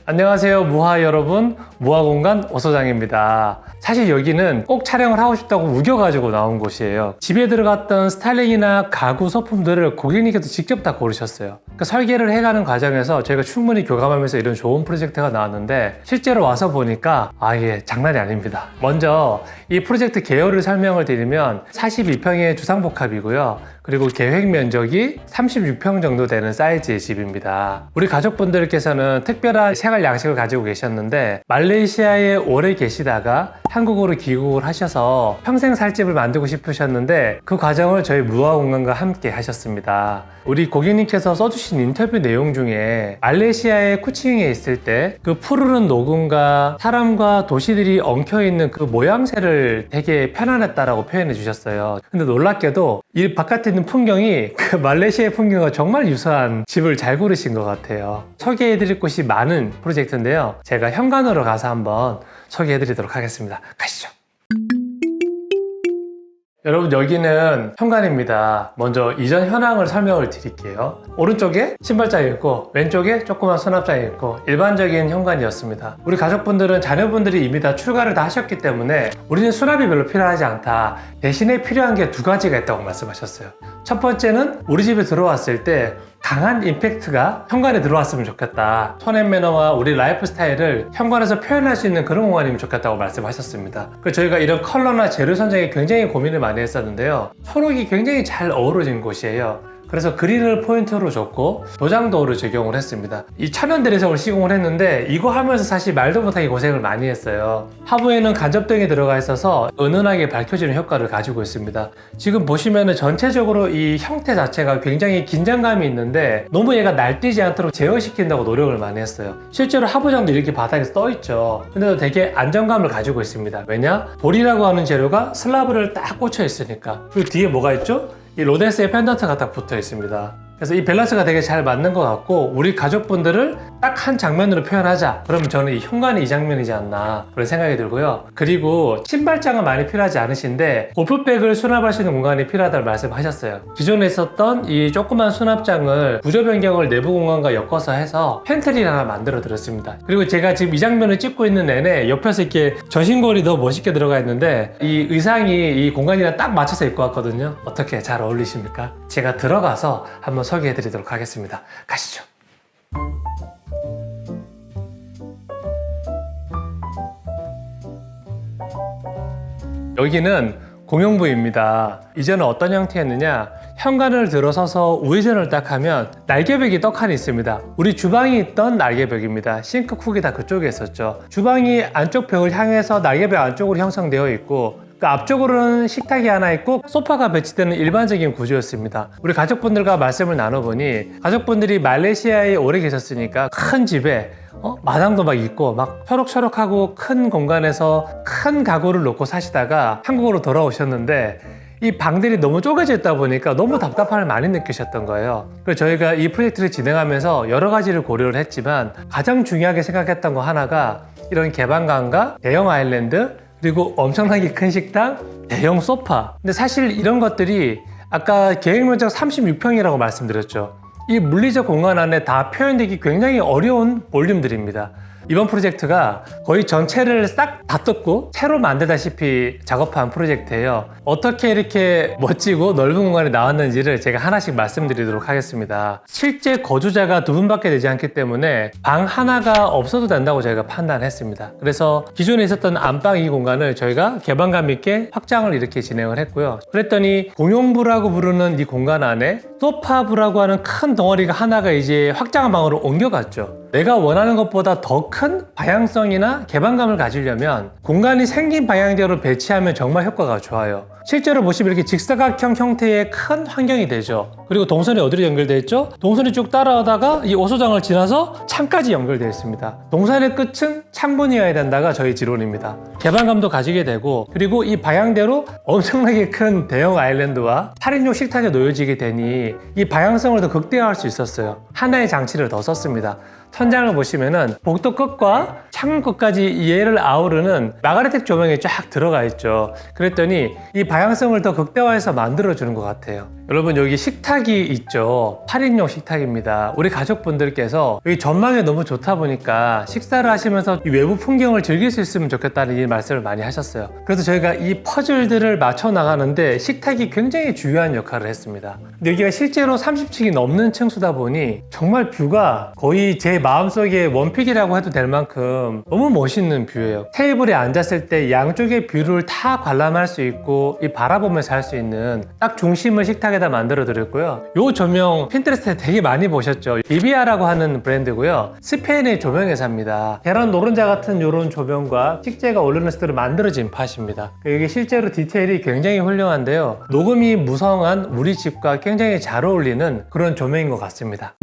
안녕하세요 무하 여러분, 무하공간 오소장입니다. 사실 여기는 꼭 촬영을 하고 싶다고 우겨가지고 나온 곳이에요. 집에 들어갔던 스타일링이나 가구 소품들을 고객님께서 직접 다 고르셨어요. 그러니까 설계를 해가는 과정에서 저희가 충분히 교감하면서 이런 좋은 프로젝트가 나왔는데 실제로 와서 보니까 이게 장난이 아닙니다. 먼저 이 프로젝트 개요를 설명을 드리면 42평의 주상복합이고요. 그리고 계획 면적이 36평 정도 되는 사이즈의 집입니다. 우리 가족분들께서는 특별한 생활 양식을 가지고 계셨는데 말레이시아에 오래 계시다가 한국으로 귀국을 하셔서 평생 살 집을 만들고 싶으셨는데 그 과정을 저희 무하공간과 함께 하셨습니다. 우리 고객님께서 써주신 인터뷰 내용 중에 말레이시아의 쿠칭에 있을 때 그 푸르른 노근과 사람과 도시들이 엉켜있는 그 모양새를 되게 편안했다라고 표현해 주셨어요. 근데 놀랍게도 이 바깥에 있는 풍경이 그 말레이시아의 풍경과 정말 유사한 집을 잘 고르신 것 같아요. 소개해 드릴 곳이 많은 프로젝트인데요. 제가 현관으로 가서 한번 소개해 드리도록 하겠습니다. 가시죠. 여러분, 여기는 현관입니다. 먼저 이전 현황을 설명을 드릴게요. 오른쪽에 신발장이 있고 왼쪽에 조그만 수납장이 있고 일반적인 현관이었습니다. 우리 가족분들은 자녀분들이 이미 다 출가를 다 하셨기 때문에 우리는 수납이 별로 필요하지 않다. 대신에 필요한 게 두 가지가 있다고 말씀하셨어요. 첫 번째는 우리 집에 들어왔을 때 강한 임팩트가 현관에 들어왔으면 좋겠다. 톤 앤 매너와 우리 라이프 스타일을 현관에서 표현할 수 있는 그런 공간이면 좋겠다고 말씀하셨습니다. 그래서 저희가 이런 컬러나 재료 선정에 굉장히 고민을 많이 했었는데요. 초록이 굉장히 잘 어우러진 곳이에요. 그래서 그린을 포인트로 줬고 도장도어를 적용을 했습니다. 이 천연 대리석을 시공을 했는데 이거 하면서 사실 말도 못하게 고생을 많이 했어요. 하부에는 간접등이 들어가 있어서 은은하게 밝혀지는 효과를 가지고 있습니다. 지금 보시면은 전체적으로 이 형태 자체가 굉장히 긴장감이 있는데 너무 얘가 날뛰지 않도록 제어시킨다고 노력을 많이 했어요. 실제로 하부장도 이렇게 바닥에서 떠 있죠. 근데도 되게 안정감을 가지고 있습니다. 왜냐? 볼이라고 하는 재료가 슬라브를 딱 꽂혀 있으니까. 그리고 뒤에 뭐가 있죠? 이 로데스의 펜던트가 딱 붙어 있습니다. 그래서 이 밸런스가 되게 잘 맞는 것 같고 우리 가족분들을 딱 한 장면으로 표현하자. 그러면 저는 이 현관이 이 장면이지 않나 그런 생각이 들고요. 그리고 신발장은 많이 필요하지 않으신데 골프백을 수납할 수 있는 공간이 필요하다고 말씀하셨어요. 기존에 있었던 이 조그만 수납장을 구조 변경을 내부 공간과 엮어서 해서 팬트리를 하나 만들어 드렸습니다. 그리고 제가 지금 이 장면을 찍고 있는 내내 옆에서 이렇게 전신걸이 더 멋있게 들어가 있는데 이 의상이 이 공간이랑 딱 맞춰서 입고 왔거든요. 어떻게 잘 어울리십니까? 제가 들어가서 한번 소개해 드리도록 하겠습니다. 가시죠. 여기는 공용부입니다. 이전은 어떤 형태였느냐? 현관을 들어서서 우회전을 딱 하면 날개벽이 떡하니 있습니다. 우리 주방이 있던 날개벽입니다. 싱크 쿡이 다 그쪽에 있었죠. 주방이 안쪽 벽을 향해서 날개벽 안쪽으로 형성되어 있고 그 앞쪽으로는 식탁이 하나 있고 소파가 배치되는 일반적인 구조였습니다. 우리 가족분들과 말씀을 나눠보니 가족분들이 말레이시아에 오래 계셨으니까 큰 집에 마당도 막 있고 막 초록초록하고 큰 공간에서 큰 가구를 놓고 사시다가 한국으로 돌아오셨는데 이 방들이 너무 쪼개져 있다 보니까 너무 답답함을 많이 느끼셨던 거예요. 그래서 저희가 이 프로젝트를 진행하면서 여러 가지를 고려를 했지만 가장 중요하게 생각했던 거 하나가 이런 개방감과 대형 아일랜드 그리고 엄청나게 큰 식당, 대형 소파. 근데 사실 이런 것들이 아까 계획 면적 36평이라고 말씀드렸죠. 이 물리적 공간 안에 다 표현되기 굉장히 어려운 볼륨들입니다. 이번 프로젝트가 거의 전체를 싹 다 뜯고 새로 만들다시피 작업한 프로젝트예요. 어떻게 이렇게 멋지고 넓은 공간이 나왔는지를 제가 하나씩 말씀드리도록 하겠습니다. 실제 거주자가 두 분밖에 되지 않기 때문에 방 하나가 없어도 된다고 저희가 판단했습니다. 그래서 기존에 있었던 안방 이 공간을 저희가 개방감 있게 확장을 이렇게 진행을 했고요. 그랬더니 공용부라고 부르는 이 공간 안에 소파부라고 하는 큰 덩어리가 하나가 이제 확장한 방으로 옮겨갔죠. 내가 원하는 것보다 더 큰 방향성이나 개방감을 가지려면 공간이 생긴 방향대로 배치하면 정말 효과가 좋아요. 실제로 보시면 이렇게 직사각형 형태의 큰 환경이 되죠. 그리고 동선이 어디로 연결되어 있죠? 동선이 쭉 따라오다가 이 오소장을 지나서 창까지 연결되어 있습니다. 동선의 끝은 창문이어야 된다가 저희 지론입니다. 개방감도 가지게 되고 그리고 이 방향대로 엄청나게 큰 대형 아일랜드와 8인용 식탁이 놓여지게 되니 이 방향성을 더 극대화할 수 있었어요. 하나의 장치를 더 썼습니다. 천장을 보시면은 복도 끝과 창문 끝까지 얘를 아우르는 마가렛텍 조명이 쫙 들어가 있죠. 그랬더니 이 방향성을 더 극대화해서 만들어주는 것 같아요. 여러분 여기 식탁이 있죠. 8인용 식탁입니다. 우리 가족분들께서 여기 전망이 너무 좋다 보니까 식사를 하시면서 이 외부 풍경을 즐길 수 있으면 좋겠다는 이 말씀을 많이 하셨어요. 그래서 저희가 이 퍼즐들을 맞춰 나가는데 식탁이 굉장히 중요한 역할을 했습니다. 근데 여기가 실제로 30층이 넘는 층수다 보니 정말 뷰가 거의 제 마음속에 원픽이라고 해도 될 만큼 너무 멋있는 뷰예요. 테이블에 앉았을 때 양쪽의 뷰를 다 관람할 수 있고 이 바라보면서 할 수 있는 딱 중심을 식탁에다 만들어 드렸고요. 요 조명 핀트레스트에 되게 많이 보셨죠? 비비아라고 하는 브랜드고요. 스페인의 조명회사입니다. 계란 노른자 같은 이런 조명과 식재가 오르는 스타일로 만들어진 팟입니다. 이게 실제로 디테일이 굉장히 훌륭한데요. 녹음이 무성한 우리 집과 굉장히 잘 어울리는 그런 조명인 것 같습니다.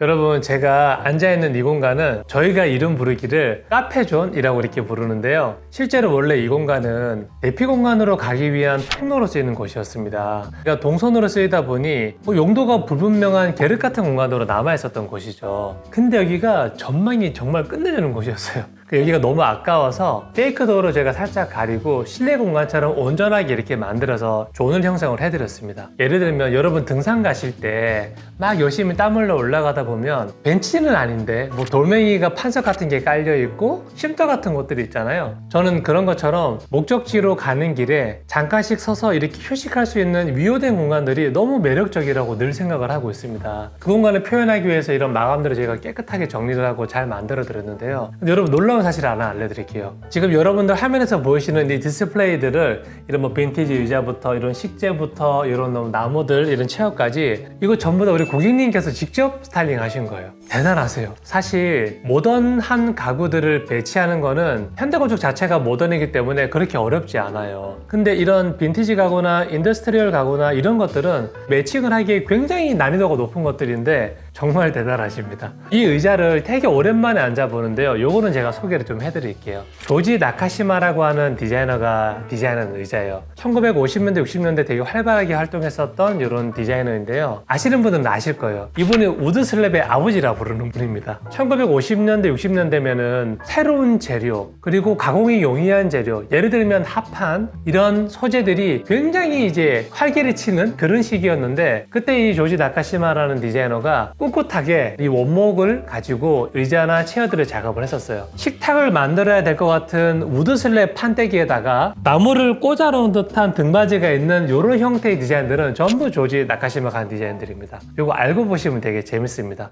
여러분 제가 앉아있는 이 공간은 저희가 이름 부르기를 카페존이라고 이렇게 부르는데요. 실제로 원래 이 공간은 대피 공간으로 가기 위한 통로로 쓰이는 곳이었습니다. 그러니까 동선으로 쓰이다 보니 용도가 불분명한 계륵 같은 공간으로 남아있었던 곳이죠. 근데 여기가 전망이 정말 끝내주는 곳이었어요. 여기가 너무 아까워서 페이크 도어로 제가 살짝 가리고 실내 공간처럼 온전하게 이렇게 만들어서 조널 형성을 해드렸습니다. 예를 들면 여러분 등산 가실 때 막 열심히 땀 흘러 올라가다 보면 벤치는 아닌데 뭐 돌멩이가 판석 같은 게 깔려 있고 쉼터 같은 곳들이 있잖아요. 저는 그런 것처럼 목적지로 가는 길에 잠깐씩 서서 이렇게 휴식할 수 있는 위호된 공간들이 너무 매력적이라고 늘 생각을 하고 있습니다. 그 공간을 표현하기 위해서 이런 마감들을 제가 깨끗하게 정리를 하고 잘 만들어 드렸는데요. 근데 여러분 놀라운 사실 하나 알려드릴게요. 지금 여러분들 화면에서 보이시는 이 디스플레이들을 이런 뭐 빈티지 의자부터 이런 식재부터 이런 나무들 이런 체어까지 이거 전부 다 우리 고객님께서 직접 스타일링 하신 거예요. 대단하세요. 사실 모던한 가구들을 배치하는 거는 현대건축 자체가 모던이기 때문에 그렇게 어렵지 않아요. 근데 이런 빈티지 가구나 인더스트리얼 가구나 이런 것들은 매칭을 하기에 굉장히 난이도가 높은 것들인데 정말 대단하십니다. 이 의자를 되게 오랜만에 앉아보는데요. 요거는 제가 소개를 좀 해드릴게요. 조지 나카시마라고 하는 디자이너가 디자인한 의자예요. 1950년대, 60년대 되게 활발하게 활동했었던 이런 디자이너인데요. 아시는 분들은 아실 거예요. 이분이 우드슬랩의 아버지라 부르는 분입니다. 1950년대, 60년대면은 새로운 재료, 그리고 가공이 용이한 재료, 예를 들면 합판, 이런 소재들이 굉장히 이제 활기를 치는 그런 시기였는데, 그때 이 조지 나카시마라는 디자이너가 꿋꿋하게 이 원목을 가지고 의자나 체어들을 작업을 했었어요. 식탁을 만들어야 될 것 같은 우드슬랩 판때기에다가 나무를 꽂아놓은 듯한 등받이가 있는 이런 형태의 디자인들은 전부 조지 나카시마가 한 디자인들입니다. 이거 알고 보시면 되게 재밌습니다.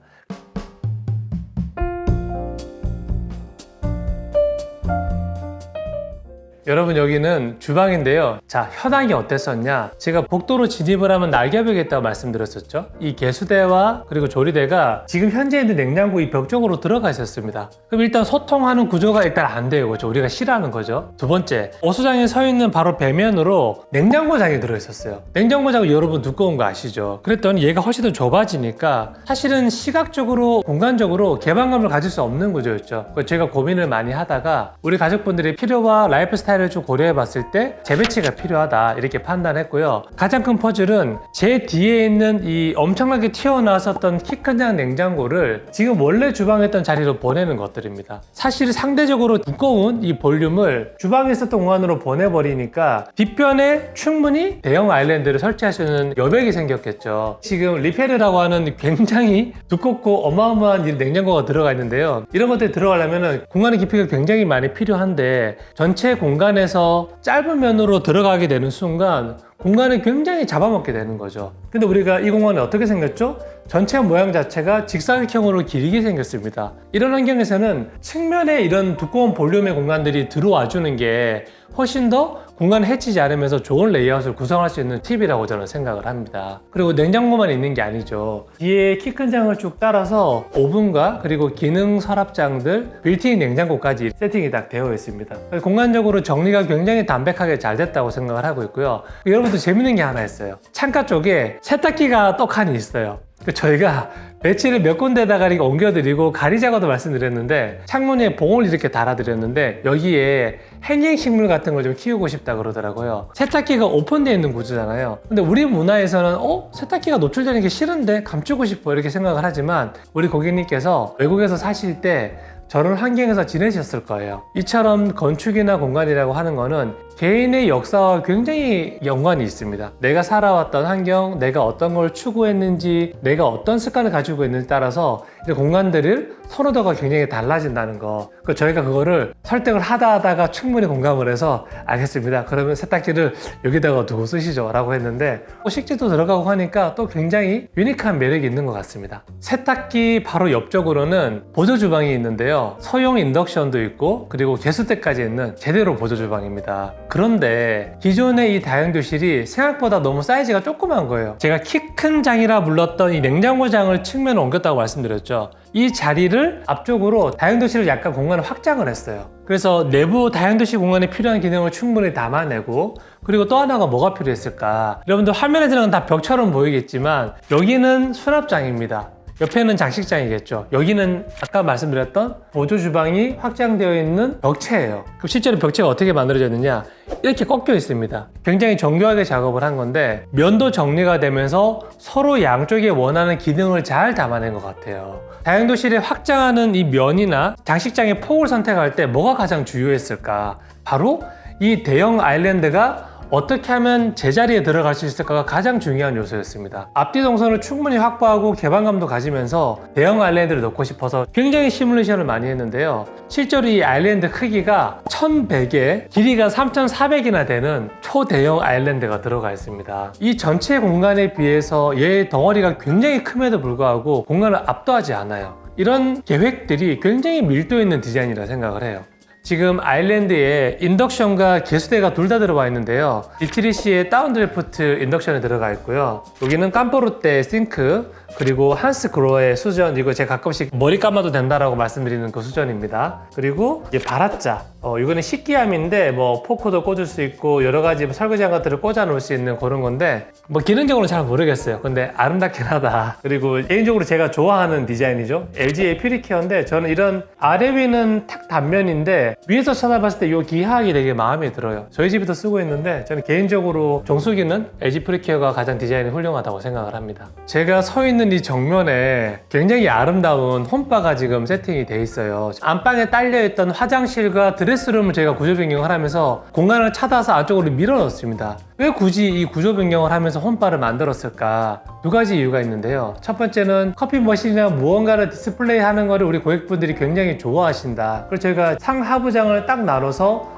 여러분 여기는 주방인데요. 자, 현황이 어땠었냐? 제가 복도로 진입을 하면 날개벽이 있다고 말씀드렸었죠. 이 개수대와 그리고 조리대가 지금 현재 있는 냉장고 이 벽 쪽으로 들어가 있었습니다. 그럼 일단 소통하는 구조가 일단 안 돼요. 그렇죠? 우리가 싫어하는 거죠. 두 번째, 오수장에 서 있는 바로 배면으로 냉장고장이 들어있었어요. 냉장고장은 여러분 두꺼운 거 아시죠? 그랬더니 얘가 훨씬 더 좁아지니까 사실은 시각적으로 공간적으로 개방감을 가질 수 없는 구조였죠. 제가 고민을 많이 하다가 우리 가족분들의 필요와 라이프 스타일을 좀 고려해 봤을 때 재배치가 필요하다 이렇게 판단했고요. 가장 큰 퍼즐은 제 뒤에 있는 이 엄청나게 튀어나왔었던 키 큰 장 냉장고를 지금 원래 주방에 있던 자리로 보내는 것들입니다. 사실 상대적으로 두꺼운 이 볼륨을 주방에 있었던 공간으로 보내버리니까 뒷변에 충분히 대형 아일랜드를 설치할 수 있는 여백이 생겼겠죠. 지금 리페르라고 하는 굉장히 두껍고 어마어마한 이 냉장고가 들어가 있는데요. 이런 것들이 들어가려면 공간의 깊이가 굉장히 많이 필요한데 전체 공간에서 짧은 면으로 들어가게 되는 순간 공간을 굉장히 잡아먹게 되는 거죠. 근데 우리가 이 공간이 어떻게 생겼죠? 전체 모양 자체가 직사각형으로 길게 생겼습니다. 이런 환경에서는 측면에 이런 두꺼운 볼륨의 공간들이 들어와 주는 게 훨씬 더 공간을 해치지 않으면서 좋은 레이아웃을 구성할 수 있는 팁이라고 저는 생각을 합니다. 그리고 냉장고만 있는 게 아니죠. 뒤에 키 큰 장을 쭉 따라서 오븐과 그리고 기능 서랍장들, 빌트인 냉장고까지 세팅이 딱 되어 있습니다. 공간적으로 정리가 굉장히 담백하게 잘 됐다고 생각을 하고 있고요. 여러분도 재밌는 게 하나 있어요. 창가 쪽에 세탁기가 떡하니 있어요. 저희가 배치를 몇 군데다가 이렇게 옮겨드리고 가리자고도 말씀드렸는데 창문에 봉을 이렇게 달아드렸는데 여기에 행행식물 같은 걸 좀 키우고 싶다 그러더라고요. 세탁기가 오픈되어 있는 구조잖아요. 근데 우리 문화에서는 세탁기가 노출되는 게 싫은데 감추고 싶어 이렇게 생각을 하지만 우리 고객님께서 외국에서 사실 때 저런 환경에서 지내셨을 거예요. 이처럼 건축이나 공간이라고 하는 거는 개인의 역사와 굉장히 연관이 있습니다. 내가 살아왔던 환경, 내가 어떤 걸 추구했는지, 내가 어떤 습관을 가지고 있는지 따라서 공간들을 선호도가 굉장히 달라진다는 거. 저희가 그거를 설득을 하다가 충분히 공감을 해서 알겠습니다. 그러면 세탁기를 여기다가 두고 쓰시죠 라고 했는데 식지도 들어가고 하니까 또 굉장히 유니크한 매력이 있는 것 같습니다. 세탁기 바로 옆쪽으로는 보조 주방이 있는데요. 소형 인덕션도 있고 그리고 개수대까지 있는 제대로 보조 주방입니다. 그런데 기존의 이 다용도실이 생각보다 너무 사이즈가 조그만 거예요. 제가 키 큰 장이라 불렀던 이 냉장고장을 측면에 옮겼다고 말씀드렸죠. 이 자리를 앞쪽으로 다용도실을 약간 공간을 확장을 했어요. 그래서 내부 다용도실 공간에 필요한 기능을 충분히 담아내고, 그리고 또 하나가 뭐가 필요했을까? 여러분들 화면에서는 다 벽처럼 보이겠지만 여기는 수납장입니다. 옆에는 장식장이겠죠. 여기는 아까 말씀드렸던 보조 주방이 확장되어 있는 벽체예요. 그럼 실제로 벽체가 어떻게 만들어졌느냐? 이렇게 꺾여 있습니다. 굉장히 정교하게 작업을 한 건데 면도 정리가 되면서 서로 양쪽에 원하는 기능을 잘 담아낸 것 같아요. 다용도실에 확장하는 이 면이나 장식장의 폭을 선택할 때 뭐가 가장 중요했을까? 바로 이 대형 아일랜드가 어떻게 하면 제자리에 들어갈 수 있을까가 가장 중요한 요소였습니다. 앞뒤 동선을 충분히 확보하고 개방감도 가지면서 대형 아일랜드를 넣고 싶어서 굉장히 시뮬레이션을 많이 했는데요. 실제로 이 아일랜드 크기가 1100에 길이가 3400이나 되는 초대형 아일랜드가 들어가 있습니다. 이 전체 공간에 비해서 얘의 덩어리가 굉장히 큼에도 불구하고 공간을 압도하지 않아요. 이런 계획들이 굉장히 밀도 있는 디자인이라 생각을 해요. 지금 아일랜드에 인덕션과 개수대가 둘 다 들어와 있는데요. 디트리시의 다운드래프트 인덕션이 들어가 있고요. 여기는 깜포르테 싱크, 그리고 한스 그로의 수전, 이거 제가 가끔씩 머리 감아도 된다라고 말씀드리는 그 수전입니다. 그리고 이게 바라짜, 이거는 식기함인데 뭐 포크도 꽂을 수 있고 여러 가지 설거지한 것들을 꽂아 놓을 수 있는 그런 건데 뭐 기능적으로는 잘 모르겠어요. 근데 아름답긴 하다. 그리고 개인적으로 제가 좋아하는 디자인이죠. LG의 퓨리케어인데 저는 이런 아래 위는 탁 단면인데 위에서 쳐다봤을 때 이 기하학이 되게 마음에 들어요. 저희 집에도 쓰고 있는데 저는 개인적으로 정수기는 LG 퓨리케어가 가장 디자인이 훌륭하다고 생각을 합니다. 제가 서 있는 이 정면에 굉장히 아름다운 홈바가 지금 세팅이 돼 있어요. 안방에 딸려있던 화장실과 드레스룸을 제가 구조 변경을 하면서 공간을 찾아서 안쪽으로 밀어 넣었습니다. 왜 굳이 이 구조 변경을 하면서 홈바를 만들었을까? 두 가지 이유가 있는데요. 첫 번째는 커피 머신이나 무언가를 디스플레이 하는 거를 우리 고객분들이 굉장히 좋아하신다. 그래서 저희가 상하부장을 딱 나눠서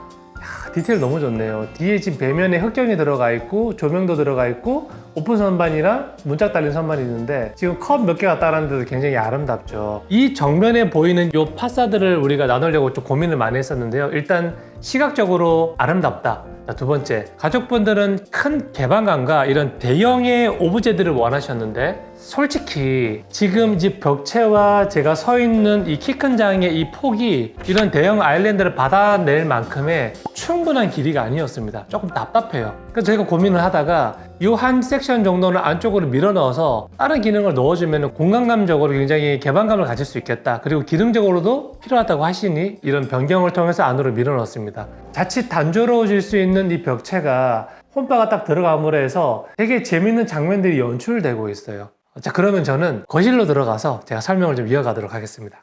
디테일 너무 좋네요. 뒤에 지금 배면에 흑경이 들어가 있고 조명도 들어가 있고 오픈 선반이랑 문짝 달린 선반이 있는데 지금 컵 몇 개가 따랐는데도 굉장히 아름답죠. 이 정면에 보이는 이 파사드를 우리가 나누려고 좀 고민을 많이 했었는데요. 일단 시각적으로 아름답다. 두 번째, 가족분들은 큰 개방감과 이런 대형의 오브제들을 원하셨는데 솔직히 지금 이 집 벽체와 제가 서 있는 이 키 큰 장의 이 폭이 이런 대형 아일랜드를 받아낼 만큼의 충분한 길이가 아니었습니다. 조금 답답해요. 그래서 저희가 고민을 하다가 이 한 섹션 정도는 안쪽으로 밀어 넣어서 다른 기능을 넣어주면 공간감적으로 굉장히 개방감을 가질 수 있겠다. 그리고 기능적으로도 필요하다고 하시니 이런 변경을 통해서 안으로 밀어 넣었습니다. 자칫 단조로워질 수 있는 이 벽체가 홈바가 딱 들어감으로 해서 되게 재밌는 장면들이 연출되고 있어요. 자, 그러면 저는 거실로 들어가서 제가 설명을 좀 이어가도록 하겠습니다.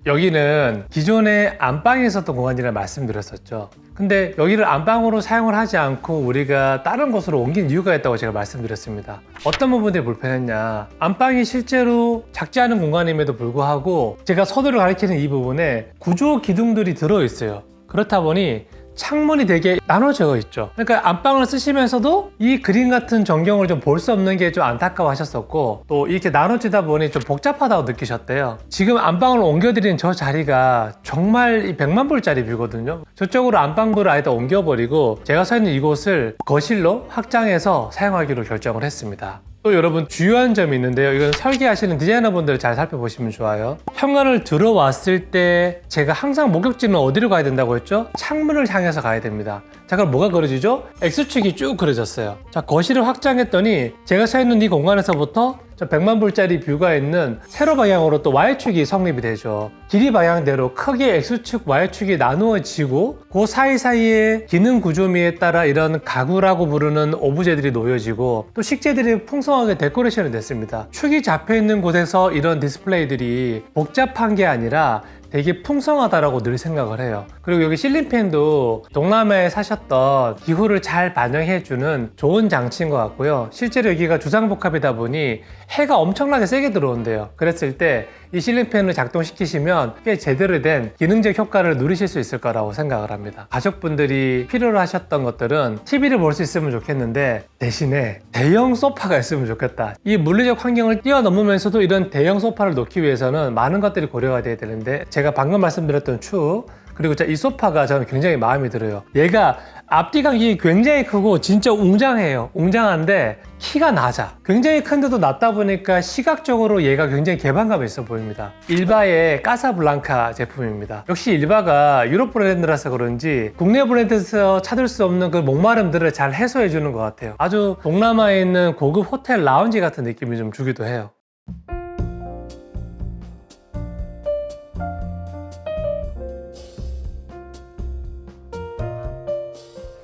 여기는 기존에 안방에 있었던 공간이라 말씀드렸었죠. 근데 여기를 안방으로 사용을 하지 않고 우리가 다른 곳으로 옮긴 이유가 있다고 제가 말씀드렸습니다. 어떤 부분들이 불편했냐? 안방이 실제로 작지 않은 공간임에도 불구하고 제가 서두를 가리키는 이 부분에 구조 기둥들이 들어있어요. 그렇다 보니 창문이 되게 나눠져 있죠. 그러니까 안방을 쓰시면서도 이 그림 같은 전경을 좀 볼 수 없는 게 좀 안타까워 하셨었고 또 이렇게 나눠지다 보니 좀 복잡하다고 느끼셨대요. 지금 안방을 옮겨드린 저 자리가 정말 100만 불짜리 뷰거든요. 저쪽으로 안방부를 아예 다 옮겨버리고 제가 서 있는 이곳을 거실로 확장해서 사용하기로 결정을 했습니다. 또 여러분 주요한 점이 있는데요. 이건 설계하시는 디자이너분들 잘 살펴보시면 좋아요. 현관을 들어왔을 때 제가 항상 목적지는 어디로 가야 된다고 했죠? 창문을 향해서 가야 됩니다. 자, 그럼 뭐가 그려지죠? X축이 쭉 그려졌어요. 자, 거실을 확장했더니 제가 서 있는 이 공간에서부터 저 100만 불짜리 뷰가 있는 세로 방향으로 또 Y축이 성립이 되죠. 길이 방향대로 크게 X축, Y축이 나누어지고 그 사이사이에 기능 구조미에 따라 이런 가구라고 부르는 오브제들이 놓여지고 또 식재들이 풍성하게 데코레이션이 됐습니다. 축이 잡혀있는 곳에서 이런 디스플레이들이 복잡한 게 아니라 되게 풍성하다라고 늘 생각을 해요. 그리고 여기 실링팬도 동남아에 사셨던 기후를 잘 반영해주는 좋은 장치인 것 같고요. 실제로 여기가 주상복합이다 보니 해가 엄청나게 세게 들어온대요. 그랬을 때 이 실링팬을 작동시키시면 꽤 제대로 된 기능적 효과를 누리실 수 있을 거라고 생각을 합니다. 가족분들이 필요로 하셨던 것들은 TV를 볼 수 있으면 좋겠는데 대신에 대형 소파가 있으면 좋겠다. 이 물리적 환경을 뛰어넘으면서도 이런 대형 소파를 놓기 위해서는 많은 것들이 고려가 돼야 되는데 제가 방금 말씀드렸던 축 그리고 이 소파가 저는 굉장히 마음에 들어요. 얘가 앞뒤 간격이 굉장히 크고 진짜 웅장해요. 웅장한데 키가 낮아. 굉장히 큰데도 낮다 보니까 시각적으로 얘가 굉장히 개방감이 있어 보입니다. 일바의 까사블랑카 제품입니다. 역시 일바가 유럽 브랜드라서 그런지 국내 브랜드에서 찾을 수 없는 그 목마름들을 잘 해소해 주는 것 같아요. 아주 동남아에 있는 고급 호텔 라운지 같은 느낌이 좀 주기도 해요.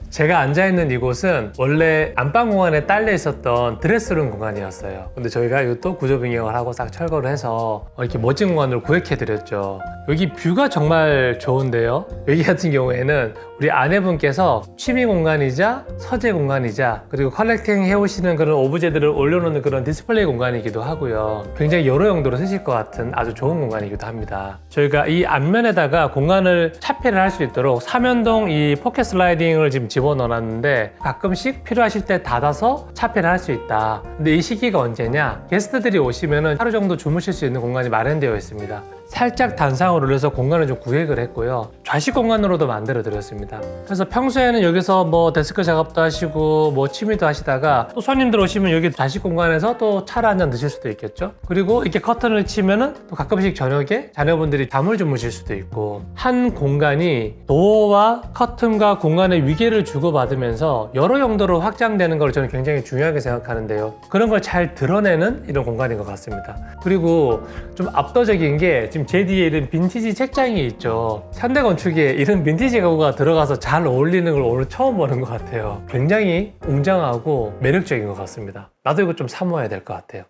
제가 앉아있는 이곳은 원래 안방 공간에 딸려 있었던 드레스룸 공간이었어요. 근데 저희가 이것도 구조 변경을 하고 싹 철거를 해서 이렇게 멋진 공간으로 구획해드렸죠. 여기 뷰가 정말 좋은데요. 여기 같은 경우에는 우리 아내분께서 취미 공간이자 서재 공간이자 그리고 컬렉팅 해오시는 그런 오브제들을 올려놓는 그런 디스플레이 공간이기도 하고요. 굉장히 여러 용도로 쓰실 것 같은 아주 좋은 공간이기도 합니다. 저희가 이 앞면에다가 공간을 차폐를 할 수 있도록 삼연동 이 포켓 슬라이딩을 지금 집어넣어놨는데 가끔씩 필요하실 때 닫아서 차폐를 할 수 있다. 근데 이 시기가 언제냐? 게스트들이 오시면은 하루 정도 주무실 수 있는 공간이 마련되어 있습니다. 살짝 단상을 올려서 공간을 좀 구획을 했고요. 좌식 공간으로도 만들어 드렸습니다. 그래서 평소에는 여기서 뭐 데스크 작업도 하시고 뭐 취미도 하시다가 또 손님들 오시면 여기 좌식 공간에서 또 차를 한잔 드실 수도 있겠죠. 그리고 이렇게 커튼을 치면은 또 가끔씩 저녁에 자녀분들이 잠을 주무실 수도 있고 한 공간이 도어와 커튼과 공간의 위계를 주고받으면서 여러 용도로 확장되는 걸 저는 굉장히 중요하게 생각하는데요. 그런 걸 잘 드러내는 이런 공간인 것 같습니다. 그리고 좀 압도적인 게 지금 제 뒤에 이런 빈티지 책장이 있죠. 현대 건축에 이런 빈티지 가구가 들어가서 잘 어울리는 걸 오늘 처음 보는 것 같아요. 굉장히 웅장하고 매력적인 것 같습니다. 나도 이거 좀 사모아야 될 것 같아요.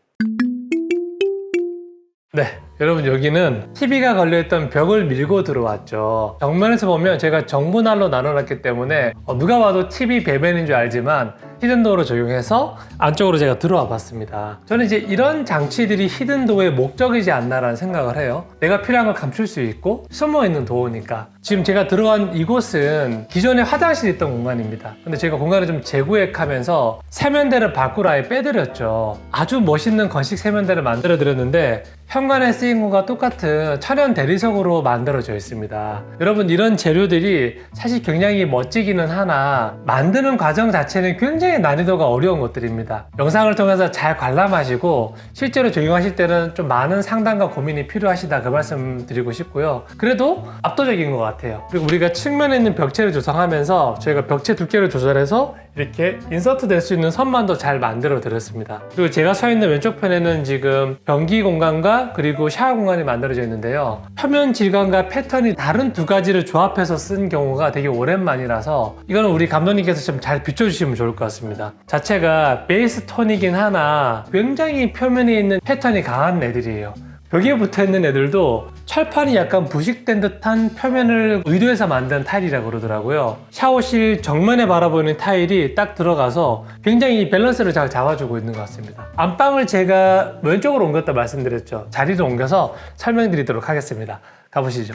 네, 여러분 여기는 TV가 걸려있던 벽을 밀고 들어왔죠. 정면에서 보면 제가 정분할로 나눠놨기 때문에 누가 봐도 TV 배면인 줄 알지만 히든도어로 적용해서 안쪽으로 제가 들어와 봤습니다. 저는 이제 이런 장치들이 히든도어의 목적이지 않나라는 생각을 해요. 내가 필요한 걸 감출 수 있고 숨어있는 도어니까. 지금 제가 들어간 이곳은 기존에 화장실이 있던 공간입니다. 근데 제가 공간을 좀 재구획하면서 세면대를 밖으로 아예 빼드렸죠. 아주 멋있는 건식 세면대를 만들어 드렸는데 현관에 쓰인 것과 똑같은 천연 대리석으로 만들어져 있습니다. 여러분 이런 재료들이 사실 굉장히 멋지기는 하나 만드는 과정 자체는 굉장히 난이도가 어려운 것들입니다. 영상을 통해서 잘 관람하시고 실제로 적용하실 때는 좀 많은 상담과 고민이 필요하시다 그 말씀 드리고 싶고요. 그래도 압도적인 것 같아요. 그리고 우리가 측면에 있는 벽체를 조성하면서 저희가 벽체 두께를 조절해서 이렇게 인서트 될 수 있는 선만도 잘 만들어 드렸습니다. 그리고 제가 서 있는 왼쪽 편에는 지금 변기 공간과 그리고 샤워 공간이 만들어져 있는데요. 표면 질감과 패턴이 다른 두 가지를 조합해서 쓴 경우가 되게 오랜만이라서 이거는 우리 감독님께서 좀 잘 비춰주시면 좋을 것 같습니다. 자체가 베이스 톤이긴 하나 굉장히 표면에 있는 패턴이 강한 애들이에요. 벽에 붙어있는 애들도 철판이 약간 부식된 듯한 표면을 의도해서 만든 타일이라고 그러더라고요. 샤워실 정면에 바라보는 타일이 딱 들어가서 굉장히 밸런스를 잘 잡아주고 있는 것 같습니다. 안방을 제가 왼쪽으로 옮겼다 말씀드렸죠. 자리를 옮겨서 설명드리도록 하겠습니다. 가보시죠.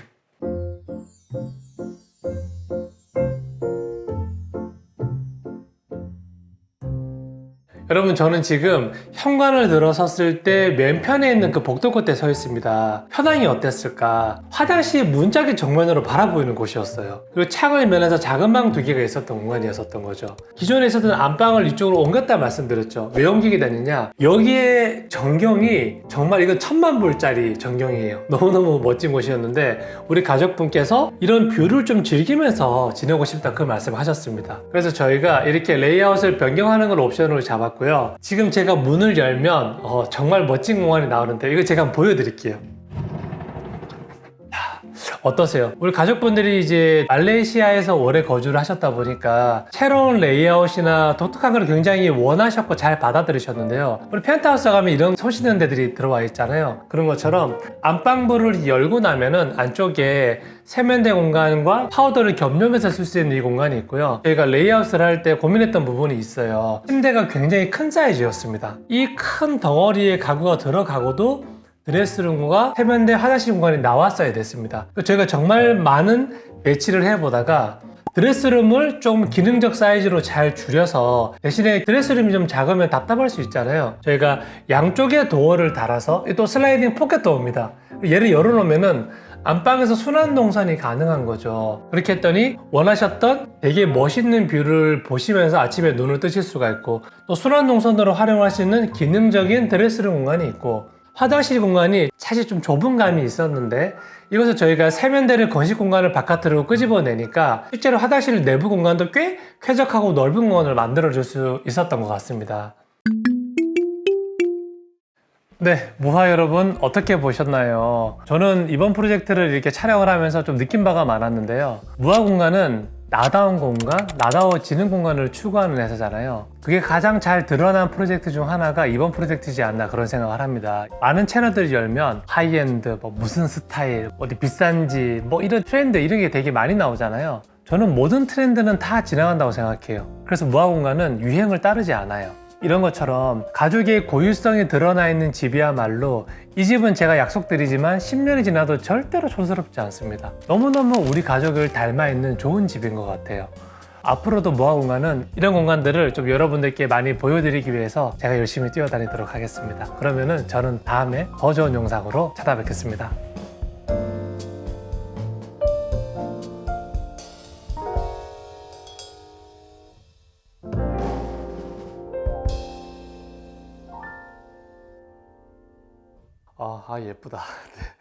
여러분, 저는 지금 현관을 들어섰을 때 맨편에 있는 그 복도 끝에 서 있습니다. 현황이 어땠을까? 화장실 문짝이 정면으로 바라보이는 곳이었어요. 그리고 창을 면해서 작은 방 2개가 있었던 공간이었었던 거죠. 기존에 있었던 안방을 이쪽으로 옮겼다 말씀드렸죠. 왜 옮기게 됐느냐? 여기에 전경이 정말 이건 1000만 불짜리 전경이에요. 너무너무 멋진 곳이었는데 우리 가족분께서 이런 뷰를 좀 즐기면서 지내고 싶다 그 말씀을 하셨습니다. 그래서 저희가 이렇게 레이아웃을 변경하는 걸 옵션으로 잡았고요. 지금 제가 문을 열면 정말 멋진 공간이 나오는데 이거 제가 한번 보여드릴게요. 어떠세요? 우리 가족분들이 이제 말레이시아에서 오래 거주를 하셨다 보니까 새로운 레이아웃이나 독특한 걸 굉장히 원하셨고 잘 받아들이셨는데요. 우리 펜트하우스 가면 이런 소시는 데들이 들어와 있잖아요. 그런 것처럼 안방부를 열고 나면은 안쪽에 세면대 공간과 파우더를 겸용해서 쓸 수 있는 이 공간이 있고요. 저희가 레이아웃을 할 때 고민했던 부분이 있어요. 침대가 굉장히 큰 사이즈였습니다. 이 큰 덩어리에 가구가 들어가고도 드레스룸과 세면대, 화장실 공간이 나왔어야 됐습니다. 저희가 정말 많은 배치를 해보다가 드레스룸을 좀 기능적 사이즈로 잘 줄여서 대신에 드레스룸이 좀 작으면 답답할 수 있잖아요. 저희가 양쪽에 도어를 달아서 또 슬라이딩 포켓 도어입니다. 얘를 열어놓으면은 안방에서 순환 동선이 가능한 거죠. 그렇게 했더니 원하셨던 되게 멋있는 뷰를 보시면서 아침에 눈을 뜨실 수가 있고 또 순환 동선으로 활용할 수 있는 기능적인 드레스룸 공간이 있고 화장실 공간이 사실 좀 좁은 감이 있었는데 이것을 저희가 세면대를 거실 공간을 바깥으로 끄집어내니까 실제로 화장실 내부 공간도 꽤 쾌적하고 넓은 공간을 만들어줄 수 있었던 것 같습니다. 네, 무하 여러분 어떻게 보셨나요? 저는 이번 프로젝트를 이렇게 촬영을 하면서 좀 느낀 바가 많았는데요. 무하 공간은 나다운 공간, 나다워지는 공간을 추구하는 회사잖아요. 그게 가장 잘 드러난 프로젝트 중 하나가 이번 프로젝트지 않나 그런 생각을 합니다. 많은 채널들을 열면 하이엔드, 무슨 스타일, 어디 비싼지 이런 트렌드 이런 게 되게 많이 나오잖아요. 저는 모든 트렌드는 다 지나간다고 생각해요. 그래서 무하 공간은 유행을 따르지 않아요. 이런 것처럼 가족의 고유성이 드러나 있는 집이야말로 이 집은 제가 약속드리지만 10년이 지나도 절대로 촌스럽지 않습니다. 너무너무 우리 가족을 닮아 있는 좋은 집인 것 같아요. 앞으로도 무하 공간은 이런 공간들을 좀 여러분들께 많이 보여드리기 위해서 제가 열심히 뛰어다니도록 하겠습니다. 그러면은 저는 다음에 더 좋은 영상으로 찾아뵙겠습니다. 예쁘다. 네.